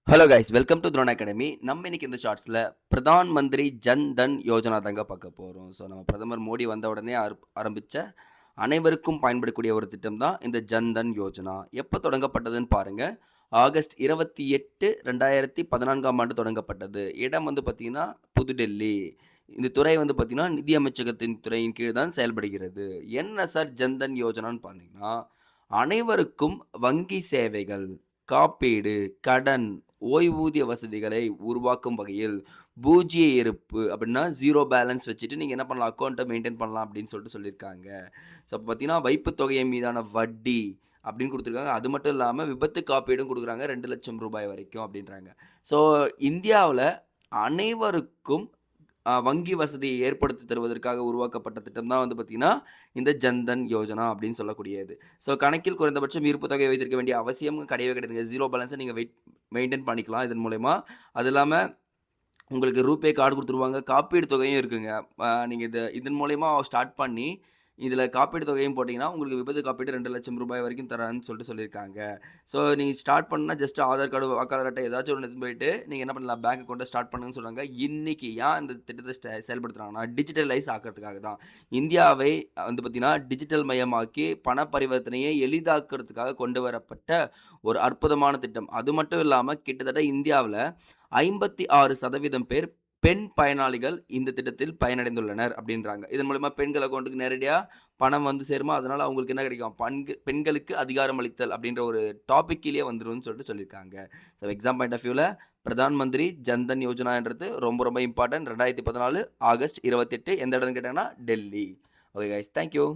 Hello guys, welcome to drone academy. நம்ம இன்னைக்கு இந்த ஷார்ட்ஸில் பிரதான் மந்திரி ஜன் தன் யோஜனா தாங்க பார்க்க போகிறோம். ஸோ நம்ம பிரதமர் மோடி வந்த உடனே ஆரம்பித்த அனைவருக்கும் பயன்படக்கூடிய ஒரு திட்டம் தான் இந்த ஜன் தன் யோஜனா. எப்போ தொடங்கப்பட்டதுன்னு பாருங்கள். ஆகஸ்ட் 28, 2014ஆம் ஆண்டு தொடங்கப்பட்டது. இடம் வந்து பார்த்திங்கன்னா புதுடெல்லி. இந்த துறை வந்து பார்த்திங்கன்னா நிதி அமைச்சகத்தின் துறையின் கீழ் தான் செயல்படுகிறது. என்ன சார் ஜன்தன் யோஜனான்னு பார்த்தீங்கன்னா, அனைவருக்கும் வங்கி சேவைகள், காப்பீடு, கடன், ஓய்வூதிய வசதிகளை உருவாக்கும் வகையில் பூஜ்ஜிய இருப்பு அப்படின்னா ஜீரோ பேலன்ஸ் வச்சுட்டு நீங்கள் என்ன பண்ணலாம், அக்கௌண்ட்டை மெயின்டைன் பண்ணலாம் அப்படின்னு சொல்லியிருக்காங்க. ஸோ அப்போ பார்த்தீங்கன்னா வைப்பு தொகையை மீதான வட்டி அப்படின்னு கொடுத்துருக்காங்க. அது மட்டும் இல்லாமல் விபத்து காப்பீடும் கொடுக்குறாங்க, 2,00,000 ரூபாய் வரைக்கும் அப்படின்றாங்க. ஸோ இந்தியாவில் அனைவருக்கும் வங்கி வசதியை ஏற்படுத்தி தருவதற்காக உருவாக்கப்பட்ட திட்டம் தான் வந்து பார்த்தீங்கன்னா, இந்த ஜன்தன் யோஜனா அப்படின்னு சொல்லக்கூடியது. ஸோ கணக்கில் குறைந்தபட்சம் இருப்பு தொகை வைத்திருக்க வேண்டிய அவசியம் கிடையவே கிடையாதுங்க. ஜீரோ பேலன்ஸை நீங்கள் மெயின்டெயின் பண்ணிக்கலாம் இதன் மூலயமா. அது இல்லாம உங்களுக்கு ரூபே கார்டு குடுத்துருவாங்க. காப்பீடு தொகையும் இருக்குங்க. நீங்க இதன் மூலியமா ஸ்டார்ட் பண்ணி, இதில காப்பீடு தொகையும் போட்டீங்கன்னா, உங்களுக்கு விபத்து காப்பீடு ரூ. 2,00,000 வரைக்கும் தரேன்னு சொல்லியிருக்காங்க. ஸோ நீங்க ஸ்டார்ட் பண்ணா ஜஸ்ட் ஆதார் கார்டு, வாக்காளர் அட்டை ஏதாச்சும் ஒண்ணு எடுத்துட்டு போயிட்டு, நீங்க என்ன பண்ணலாம், பேங்க் அக்கவுண்ட்ட ஸ்டார்ட் பண்ணுங்கன்னு சொல்றாங்க. இன்னைக்கு ஏன் இந்த திட்டத்த செயல்படுத்துறாங்கன்னா, டிஜிட்டலைஸ் ஆக்குறதுக்காக தான். இந்தியாவை வந்து பார்த்தீங்கன்னா, டிஜிட்டல் மயமாக்கி பண பரிவர்த்தனையை எளிதாக்குறதுக்காக கொண்டு வரப்பட்ட ஒரு அற்புதமான திட்டம். அது மட்டும் இல்லாம கிட்டத்தட்ட இந்தியாவுல 56% பேர் பெண் பயனாளிகள் இந்த திட்டத்தில் பயனடைந்துள்ளனர் அப்படின்றாங்க. இதன் மூலமா பெண்கள் அக்கவுண்ட்டுக்கு நேரடியா பணம் வந்து சேருமா, அதனால அவங்களுக்கு என்ன கிடைக்கும், பெண்களுக்கு அதிகாரம் அளித்தல் அப்படின்ற ஒரு டாபிக் கீழயே வந்துரும்னு சொல்லியிருக்காங்க. ஸோ எக்ஸாம் பாயிண்ட் ஆஃப் வியூல பிரதான் மந்திரி ஜன்தன் யோஜனான்றது ரொம்ப ரொம்ப இம்பார்ட்டன்ட். 2014 ஆகஸ்ட் 28 எந்த இடம்னு கேட்டாங்கன்னா Delhi. Okay guys, thank you.